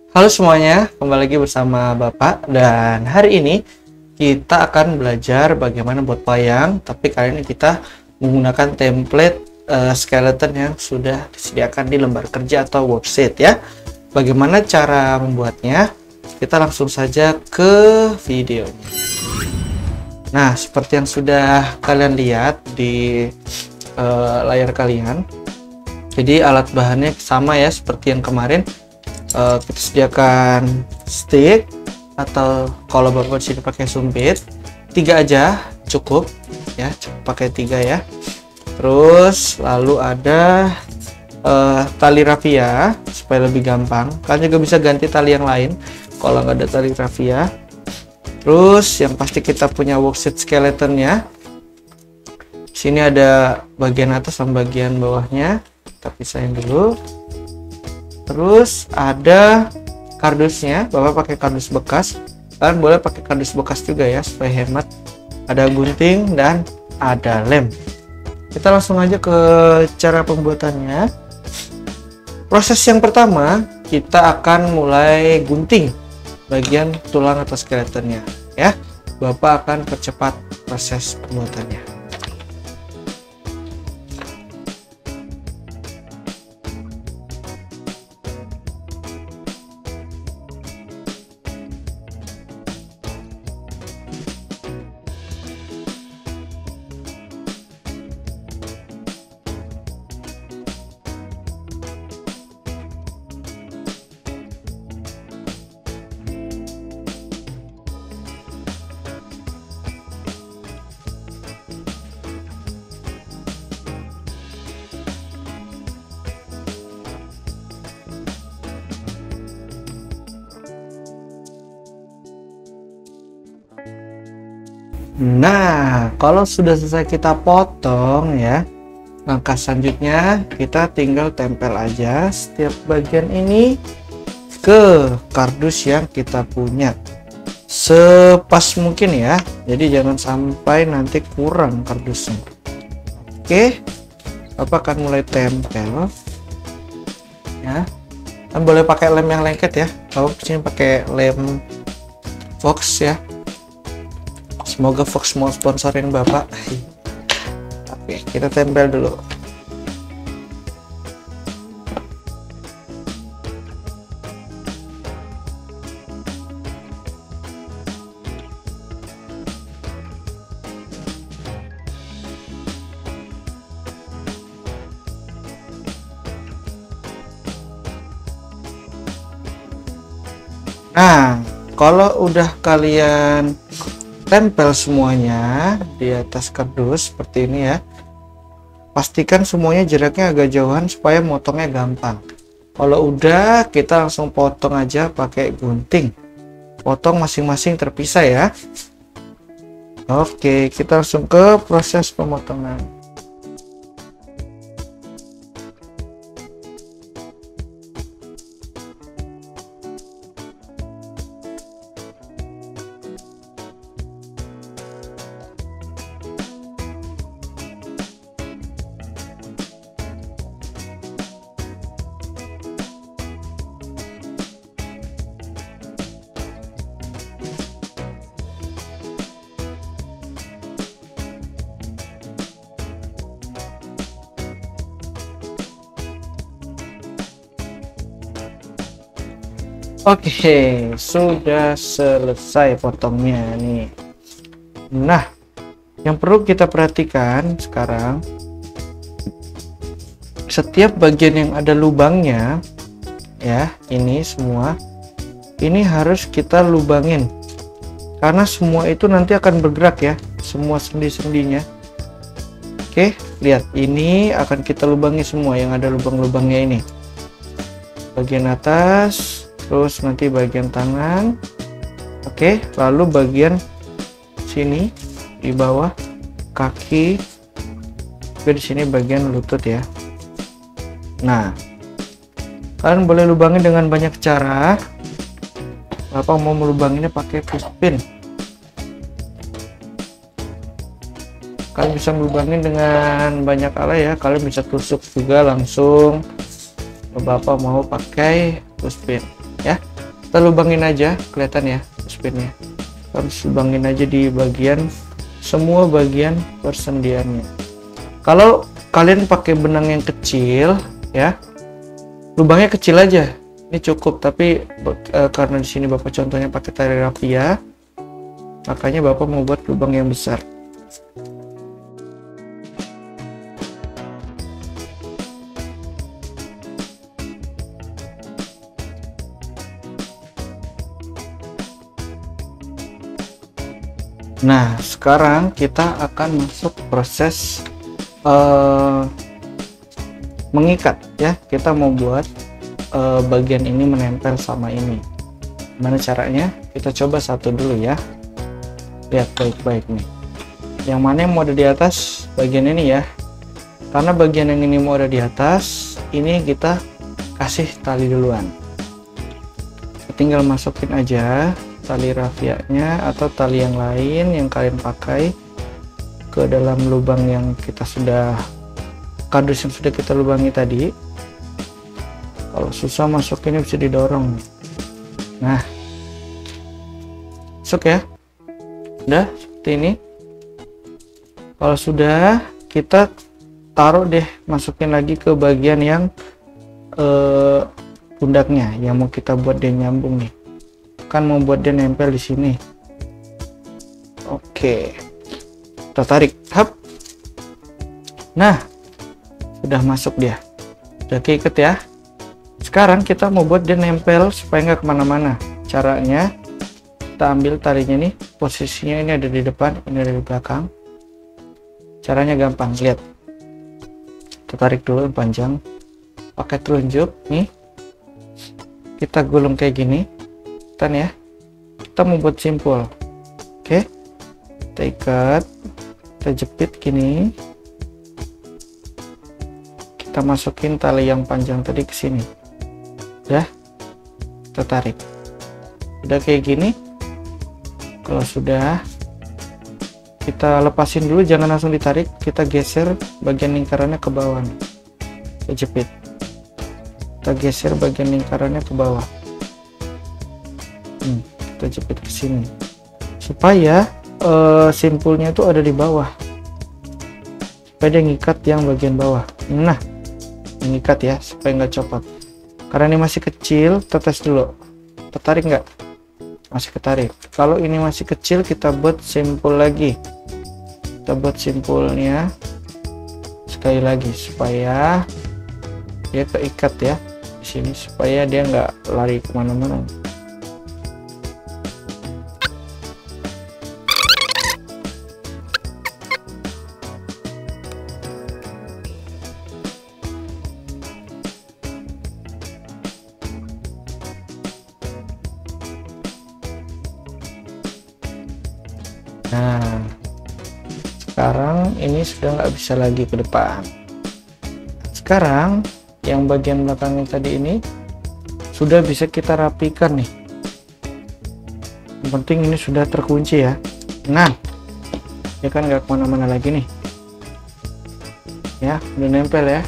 Halo semuanya, kembali lagi bersama Bapak. Dan hari ini kita akan belajar bagaimana buat wayang, tapi kali ini kita menggunakan template skeleton yang sudah disediakan di lembar kerja atau worksheet ya. Bagaimana cara membuatnya? Kita langsung saja ke videonya. Nah, seperti yang sudah kalian lihat di layar kalian, jadi alat bahannya sama ya seperti yang kemarin. Kita sediakan stick, atau kalau bapak sini pakai sumpit, 3 aja cukup ya, cukup pakai 3 ya. Terus lalu ada tali rafia supaya lebih gampang. Kalian juga bisa ganti tali yang lain kalau nggak ada tali rafia. Terus yang pasti kita punya worksheet skeletonnya. Sini ada bagian atas sama bagian bawahnya, kita pisahin dulu. Terus ada kardusnya, bapak pakai kardus bekas, kalian boleh pakai kardus bekas juga ya supaya hemat. Ada gunting dan ada lem. Kita langsung aja ke cara pembuatannya. Proses yang pertama, kita akan mulai gunting bagian tulang atau skeletonnya ya. Bapak akan percepat proses pembuatannya. Nah, kalau sudah selesai kita potong ya, langkah selanjutnya kita tinggal tempel aja setiap bagian ini ke kardus yang kita punya sepas mungkin ya, jadi jangan sampai nanti kurang kardusnya. Oke, bapak akan mulai tempel ya. Kan boleh pakai lem yang lengket ya, kalau sini pakai lem Fox ya. Semoga Fox mau sponsorin bapak. Oke, kita tempel dulu. Nah, kalau udah kalian tempel semuanya di atas kardus seperti ini ya, pastikan semuanya jaraknya agak jauhan supaya motongnya gampang. Kalau udah, kita langsung potong aja pakai gunting, potong masing-masing terpisah ya. Oke, kita langsung ke proses pemotongan. Oke, sudah selesai potongnya nih. Nah, yang perlu kita perhatikan sekarang, setiap bagian yang ada lubangnya ya, ini semua ini harus kita lubangin, karena semua itu nanti akan bergerak ya, semua sendi-sendinya. Oke, lihat, ini akan kita lubangi semua yang ada lubang-lubangnya ini, bagian atas, terus nanti bagian tangan. Oke, lalu bagian sini di bawah kaki, juga di sini bagian lutut ya. Nah, kalian boleh lubangin dengan banyak cara. Bapak mau melubanginnya pakai pushpin. Kalian bisa melubangin dengan banyak ala ya, kalian bisa tusuk juga langsung. Bapak mau pakai pushpin ya. kita lubangin aja, kelihatan ya spinnya, harus lubangin aja di bagian semua bagian persendiannya. Kalau kalian pakai benang yang kecil ya, lubangnya kecil aja, ini cukup. Tapi karena di sini bapak contohnya pakai tali rafia, makanya bapak mau buat lubang yang besar. Nah, sekarang kita akan masuk proses mengikat ya. Kita mau buat bagian ini menempel sama ini. Gimana caranya? Kita coba satu dulu ya. Lihat baik-baik nih. Yang mana yang mau ada di atas? Bagian ini ya. Karena bagian yang ini mau ada di atas, ini kita kasih tali duluan. Tinggal masukin aja tali rafianya atau tali yang lain yang kalian pakai ke dalam lubang yang kita sudah, kardus yang sudah kita lubangi tadi. Kalau susah masukinnya bisa didorong. Nah, masuk ya. Udah seperti ini. Kalau sudah, kita taruh deh, masukin lagi ke bagian yang pundaknya yang mau kita buat dia nyambung nih. Kan mau buat dia nempel di sini. Oke, kita tarik, hap. Nah, sudah masuk dia, udah keikat ya. Sekarang kita mau buat dia nempel supaya nggak kemana-mana. Caranya, kita ambil talinya nih, posisinya ini ada di depan, ini ada di belakang. Caranya gampang, lihat. Kita tarik dulu yang panjang, pakai telunjuk nih. Kita gulung kayak gini. Ya, kita mau buat simpul. Oke, kita ikat, kita jepit gini, kita masukin tali yang panjang tadi ke sini ya, kita tarik. Udah kayak gini. Kalau sudah, kita lepasin dulu, jangan langsung ditarik, kita geser bagian lingkarannya ke bawah, kita jepit, kita geser bagian lingkarannya ke bawah. Kita jepit ke sini supaya simpulnya itu ada di bawah, supaya dia ngikat yang bagian bawah. Nah, mengikat ya, supaya nggak copot. Karena ini masih kecil, tetes dulu, tertarik nggak? Masih ketarik. Kalau ini masih kecil, kita buat simpul lagi. Kita buat simpulnya sekali lagi supaya dia keikat ya di sini, supaya dia nggak lari kemana-mana. Nah, sekarang ini sudah nggak bisa lagi ke depan. Sekarang yang bagian belakang yang tadi ini sudah bisa kita rapikan nih. Yang penting ini sudah terkunci ya. Nah, ya kan nggak kemana-mana lagi nih. Ya, udah nempel ya.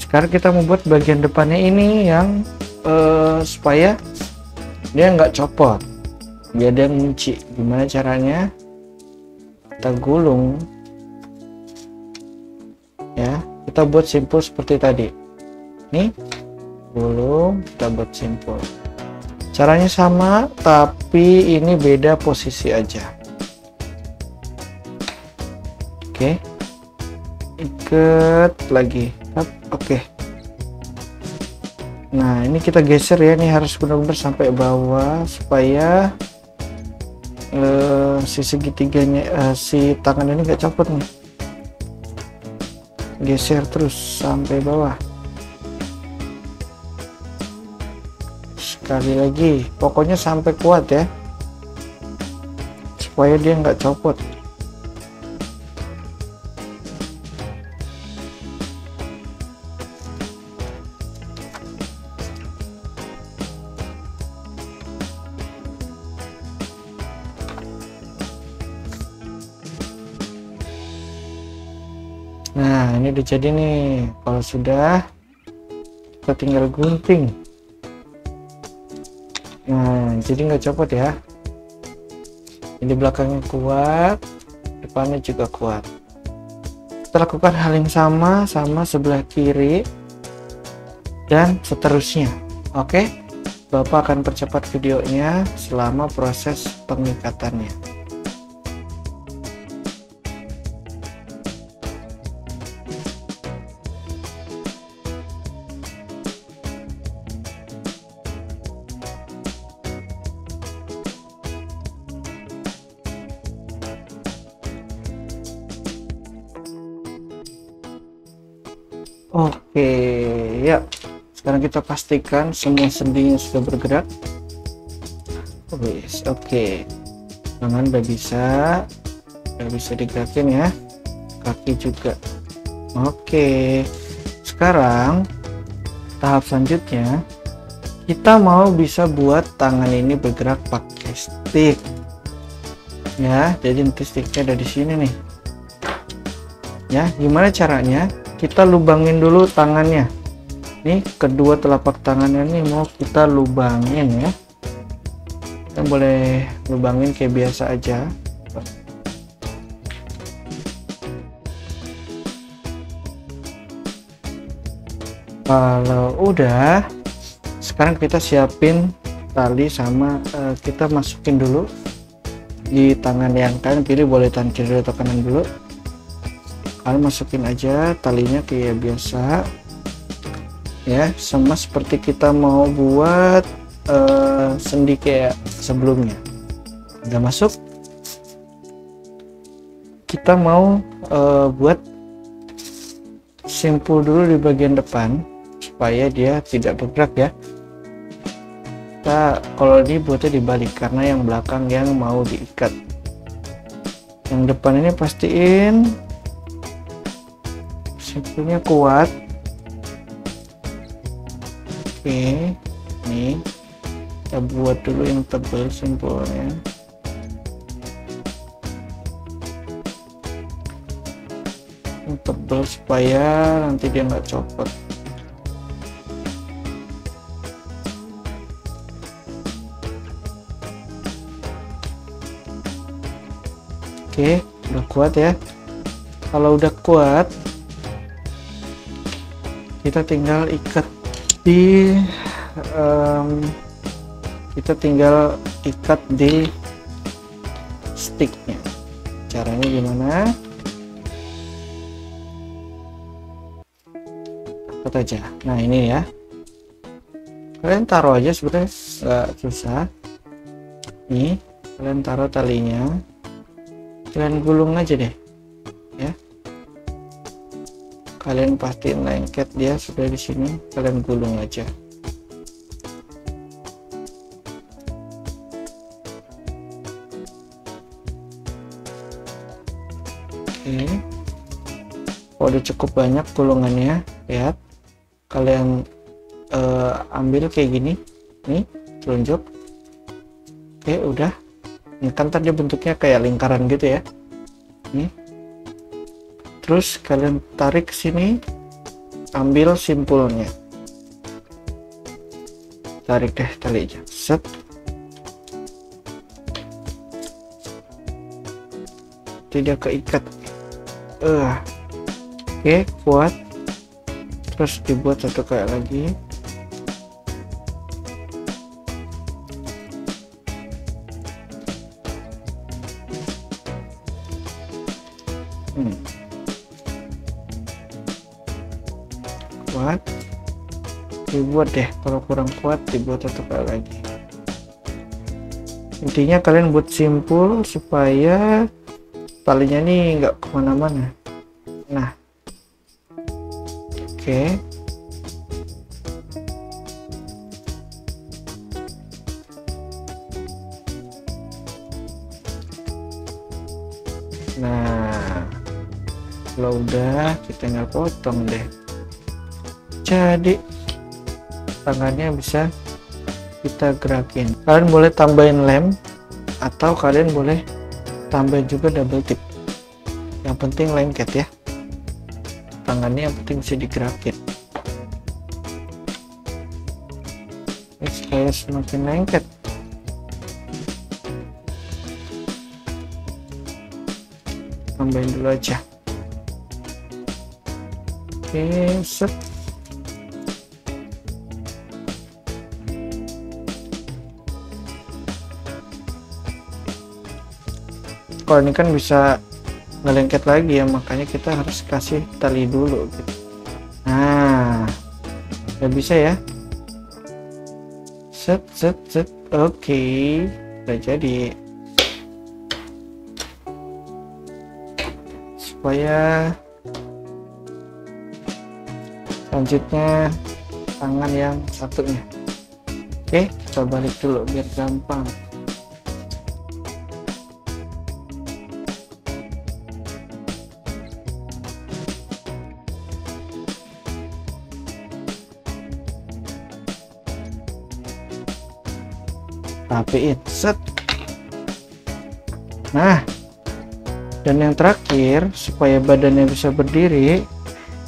Sekarang kita membuat bagian depannya ini yang supaya dia nggak copot. Biar dia ngunci. Gimana caranya? Kita gulung ya, kita buat simpul seperti tadi nih, gulung, kita buat simpul. Caranya sama, tapi ini beda posisi aja. Oke, ikat lagi. Oke, nah ini kita geser ya, ini harus benar-benar sampai bawah supaya si segitiganya, si tangan ini nggak copot nih. Geser terus sampai bawah. Sekali lagi, pokoknya sampai kuat ya, supaya dia nggak copot. Nah, ini udah jadi nih. Kalau sudah, kita tinggal gunting. Nah, jadi nggak copot ya. Ini belakangnya kuat, depannya juga kuat. Kita lakukan hal yang sama sebelah kiri dan seterusnya. Oke, Bapak akan percepat videonya selama proses pengikatannya. Oke, ya. Sekarang kita pastikan semua sendinya sudah bergerak. Oke. Tangan udah bisa digerakin ya. Kaki juga. Oke. Sekarang tahap selanjutnya kita mau bisa buat tangan ini bergerak pakai stick. Ya, jadi nanti sticknya ada di sini nih. Ya, gimana caranya? Kita lubangin dulu tangannya. Nih, kedua telapak tangannya nih mau kita lubangin ya. Kita boleh lubangin kayak biasa aja. Kalau udah, sekarang kita siapin tali sama kita masukin dulu di tangan yang kanan. Pilih boleh tangan kiri atau kanan dulu. Kalian masukin aja talinya kayak biasa ya, sama seperti kita mau buat sendi kayak sebelumnya. Udah masuk, kita mau buat simpul dulu di bagian depan supaya dia tidak bergerak ya. Kita kalau ini buatnya dibalik karena yang belakang yang mau diikat, yang depan ini pastiin simpulnya kuat. Oke, nih kita buat dulu yang tebal simpulnya. Yang tebal supaya nanti dia nggak copot. Oke, udah kuat ya. Kalau udah kuat, kita tinggal ikat di sticknya. Caranya gimana? Ikat aja. Nah, ini ya, kalian taruh aja, sebenarnya nggak susah. Nih, kalian taruh talinya, kalian gulung aja deh ya. Kalian pastiin lengket dia sudah di sini, kalian gulung aja. Oke, kalau udah cukup banyak gulungannya, lihat, kalian ambil kayak gini, nih telunjuk. Oke, udah. Ini kan tadi bentuknya kayak lingkaran gitu ya. Nih. Terus kalian tarik ke sini, ambil simpulnya, tarik deh talinya, set. Tidak keikat. Oke, kuat. Terus dibuat satu kayak lagi. Kuat, dibuat deh. Kalau kurang kuat dibuat satu kali lagi. Intinya kalian buat simpul supaya talinya nih nggak kemana-mana. Nah, oke. Nah, kalau udah kita tinggal potong deh. Jadi tangannya bisa kita gerakin. Kalian boleh tambahin lem atau kalian boleh tambahin juga double tip. Yang penting lengket ya. Tangannya yang penting bisa digerakin. Ini supaya semakin lengket. tambahin dulu aja. Oke, set. Kalau ini kan bisa ngelengket lagi ya, makanya kita harus kasih tali dulu gitu. Nah, udah bisa ya. Set set set. Oke, udah jadi. Supaya selanjutnya tangan yang satunya. Oke, kita balik dulu biar gampang. Rapiin, set. Nah, dan yang terakhir, supaya badannya bisa berdiri,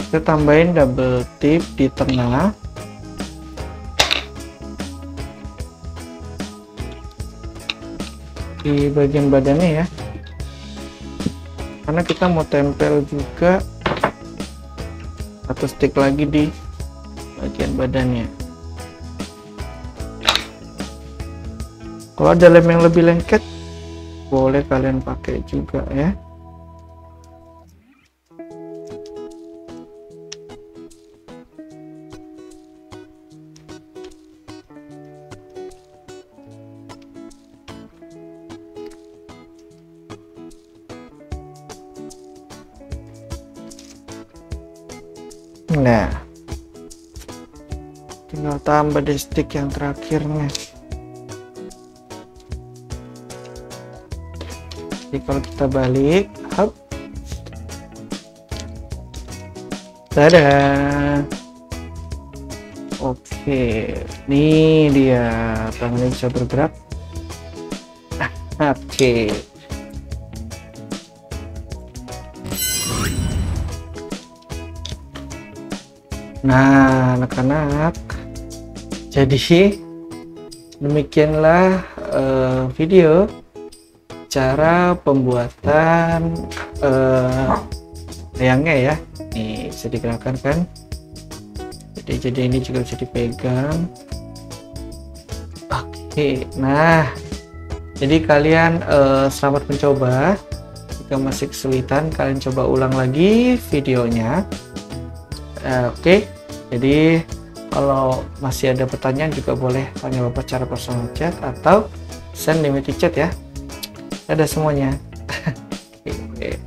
kita tambahin double tip di tengah. Di bagian badannya ya, karena kita mau tempel juga satu stick lagi di bagian badannya. Kalau ada lem yang lebih lengket, boleh kalian pakai juga ya. Nah, tinggal tambah deh stick yang terakhirnya. Jadi kalau kita balik, hop, dadah. Oke, nih dia tangannya bisa bergerak. Oke. Nah, anak-anak, jadi demikianlah video cara pembuatan layangnya ya. Nih bisa digerakkan kan, jadi ini juga bisa dipegang. Oke, nah jadi kalian selamat mencoba. Jika masih kesulitan, kalian coba ulang lagi videonya. Oke, jadi kalau masih ada pertanyaan juga boleh tanya Bapak secara personal chat atau send limited chat ya. Ada semuanya. Oke.